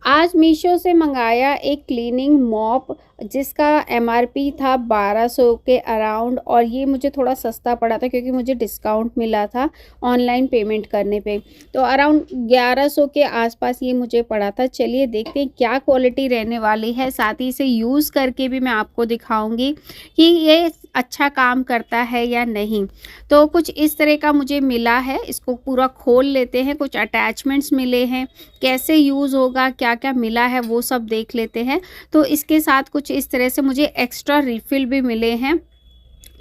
आज मीशो से मंगाया एक क्लीनिंग मॉप जिसका एमआरपी था 1200 के अराउंड, और ये मुझे थोड़ा सस्ता पड़ा था क्योंकि मुझे डिस्काउंट मिला था ऑनलाइन पेमेंट करने पे। तो अराउंड 1100 के आसपास ये मुझे पड़ा था। चलिए देखते हैं क्या क्वालिटी रहने वाली है, साथ ही इसे यूज़ करके भी मैं आपको दिखाऊंगी कि ये अच्छा काम करता है या नहीं। तो कुछ इस तरह का मुझे मिला है, इसको पूरा खोल लेते हैं। कुछ अटैचमेंट्स मिले हैं, कैसे यूज़ होगा, क्या-क्या मिला है वो सब देख लेते हैं। तो इसके साथ कुछ इस तरह से मुझे एक्स्ट्रा रिफ़िल भी मिले हैं।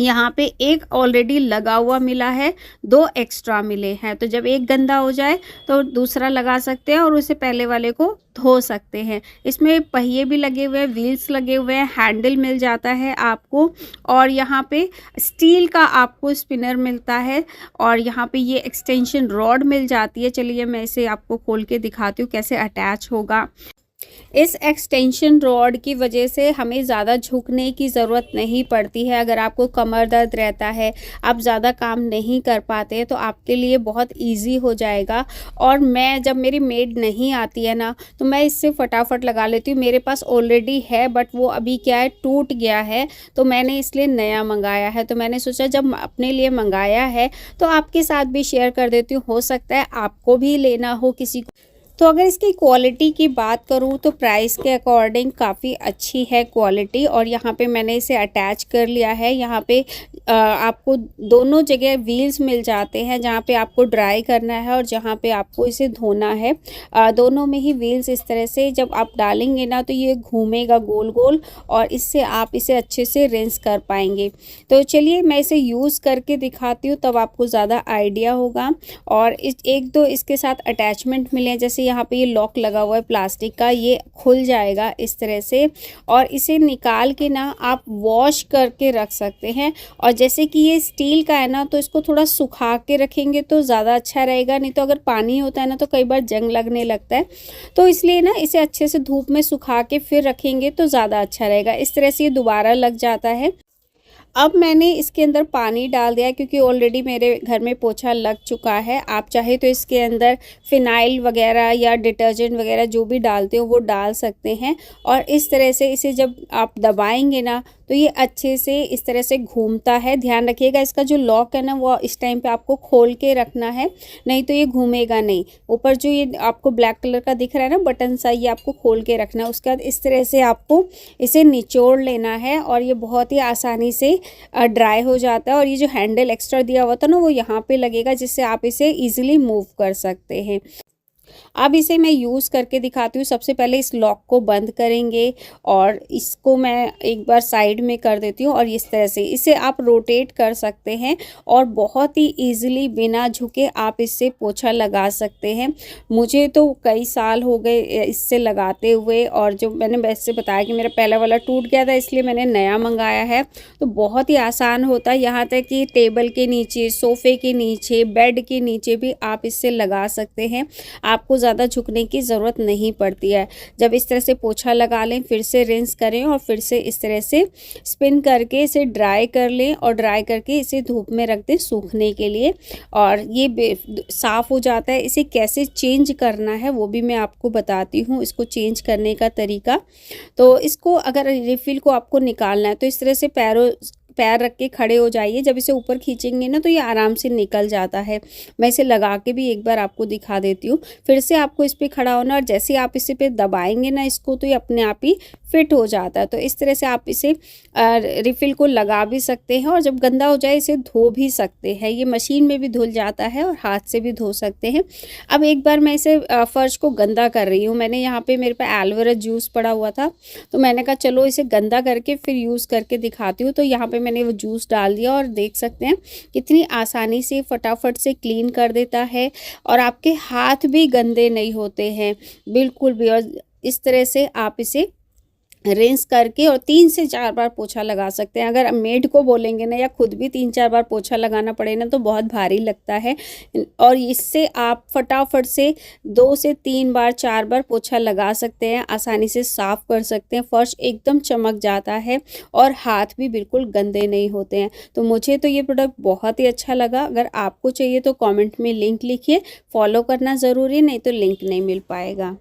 यहाँ पे एक ऑलरेडी लगा हुआ मिला है, 2 एक्स्ट्रा मिले हैं। तो जब एक गंदा हो जाए तो दूसरा लगा सकते हैं और उसे पहले वाले को धो सकते हैं। इसमें पहिए भी लगे हुए हैं, व्हील्स लगे हुए हैं, हैंडल मिल जाता है आपको, और यहाँ पे स्टील का आपको स्पिनर मिलता है, और यहाँ पे ये एक्सटेंशन रॉड मिल जाती है। चलिए मैं इसे आपको खोल के दिखाती हूँ कैसे अटैच होगा। इस एक्सटेंशन रॉड की वजह से हमें ज़्यादा झुकने की ज़रूरत नहीं पड़ती है। अगर आपको कमर दर्द रहता है, आप ज़्यादा काम नहीं कर पाते, तो आपके लिए बहुत ईज़ी हो जाएगा। और मैं जब मेरी मेड नहीं आती है ना, तो मैं इससे फटाफट लगा लेती हूँ। मेरे पास ऑलरेडी है बट वो अभी क्या है, टूट गया है, तो मैंने इसलिए नया मंगाया है। तो मैंने सोचा जब अपने लिए मंगाया है तो आपके साथ भी शेयर कर देती हूँ, हो सकता है आपको भी लेना हो किसी को। तो अगर इसकी क्वालिटी की बात करूँ तो प्राइस के अकॉर्डिंग काफ़ी अच्छी है क्वालिटी। और यहाँ पे मैंने इसे अटैच कर लिया है। यहाँ पे आपको दोनों जगह व्हील्स मिल जाते हैं, जहाँ पे आपको ड्राई करना है और जहाँ पे आपको इसे धोना है। दोनों में ही व्हील्स इस तरह से जब आप डालेंगे ना तो ये घूमेगा गोल गोल, और इससे आप इसे अच्छे से रिंस कर पाएंगे। तो चलिए मैं इसे यूज़ करके दिखाती हूँ, तब आपको ज़्यादा आइडिया होगा। और एक दो इसके साथ अटैचमेंट मिले हैं, जैसे यहाँ पे ये लॉक लगा हुआ है प्लास्टिक का, ये खुल जाएगा इस तरह से, और इसे निकाल के ना आप वॉश करके रख सकते हैं। और जैसे कि ये स्टील का है ना, तो इसको थोड़ा सुखा के रखेंगे तो ज़्यादा अच्छा रहेगा। नहीं तो अगर पानी होता है ना तो कई बार जंग लगने लगता है, तो इसलिए ना इसे अच्छे से धूप में सुखा के फिर रखेंगे तो ज़्यादा अच्छा रहेगा। इस तरह से ये दोबारा लग जाता है। अब मैंने इसके अंदर पानी डाल दिया क्योंकि ऑलरेडी मेरे घर में पोछा लग चुका है। आप चाहे तो इसके अंदर फ़िनाइल वगैरह या डिटर्जेंट वगैरह जो भी डालते हो वो डाल सकते हैं। और इस तरह से इसे जब आप दबाएंगे ना तो ये अच्छे से इस तरह से घूमता है। ध्यान रखिएगा इसका जो लॉक है ना वो इस टाइम पे आपको खोल के रखना है, नहीं तो ये घूमेगा नहीं। ऊपर जो ये आपको ब्लैक कलर का दिख रहा है ना बटन सा, ये आपको खोल के रखना है। उसके बाद इस तरह से आपको इसे निचोड़ लेना है और ये बहुत ही आसानी से ड्राई हो जाता है। और ये जो हैंडल एक्स्ट्रा दिया हुआ था ना वो यहाँ पे लगेगा, जिससे आप इसे इजीली मूव कर सकते हैं। अब इसे मैं यूज़ करके दिखाती हूँ। सबसे पहले इस लॉक को बंद करेंगे और इसको मैं एक बार साइड में कर देती हूँ, और इस तरह से इसे आप रोटेट कर सकते हैं और बहुत ही इजीली बिना झुके आप इससे पोछा लगा सकते हैं। मुझे तो कई साल हो गए इससे लगाते हुए, और जो मैंने वैसे बताया कि मेरा पहला वाला टूट गया था इसलिए मैंने नया मंगाया है। तो बहुत ही आसान होता है, यहाँ तक कि टेबल के नीचे, सोफ़े के नीचे, बेड के नीचे भी आप इससे लगा सकते हैं। आपको ज़्यादा झुकने की ज़रूरत नहीं पड़ती है। जब इस तरह से पोछा लगा लें, फिर से रिंस करें और फिर से इस तरह से स्पिन करके इसे ड्राई कर लें, और ड्राई करके इसे धूप में रख दें सूखने के लिए, और ये साफ़ हो जाता है। इसे कैसे चेंज करना है वो भी मैं आपको बताती हूँ, इसको चेंज करने का तरीका। तो इसको अगर रिफ़िल को आपको निकालना है तो इस तरह से पैर रख के खड़े हो जाइए। जब इसे ऊपर खींचेंगे ना तो ये आराम से निकल जाता है। मैं इसे लगा के भी एक बार आपको दिखा देती हूँ। फिर से आपको इस पे खड़ा होना, और जैसे आप इसे पे दबाएंगे ना इसको, तो ये अपने आप ही फिट हो जाता है। तो इस तरह से आप इसे रिफ़िल को लगा भी सकते हैं, और जब गंदा हो जाए इसे धो भी सकते हैं। ये मशीन में भी धुल जाता है और हाथ से भी धो सकते हैं। अब एक बार मैं इसे फ़र्श को गंदा कर रही हूँ। मैंने यहाँ पे मेरे पास एलोवेरा जूस पड़ा हुआ था, तो मैंने कहा चलो इसे गंदा करके फिर यूज़ करके दिखाती हूँ। तो यहाँ पे मैंने वो जूस डाल दिया, और देख सकते हैं कितनी आसानी से फटाफट से क्लीन कर देता है, और आपके हाथ भी गंदे नहीं होते हैं बिल्कुल भी। और इस तरह से आप इसे रिंस करके और 3 से 4 बार पोछा लगा सकते हैं। अगर मेड को बोलेंगे ना या खुद भी 3-4 बार पोछा लगाना पड़े ना तो बहुत भारी लगता है, और इससे आप फटाफट से 2 से 3 बार 4 बार पोछा लगा सकते हैं, आसानी से साफ़ कर सकते हैं। फर्श एकदम चमक जाता है और हाथ भी बिल्कुल गंदे नहीं होते हैं। तो मुझे तो ये प्रोडक्ट बहुत ही अच्छा लगा। अगर आपको चाहिए तो कमेंट में लिंक लिखिए, फॉलो करना ज़रूरी, नहीं तो लिंक नहीं मिल पाएगा।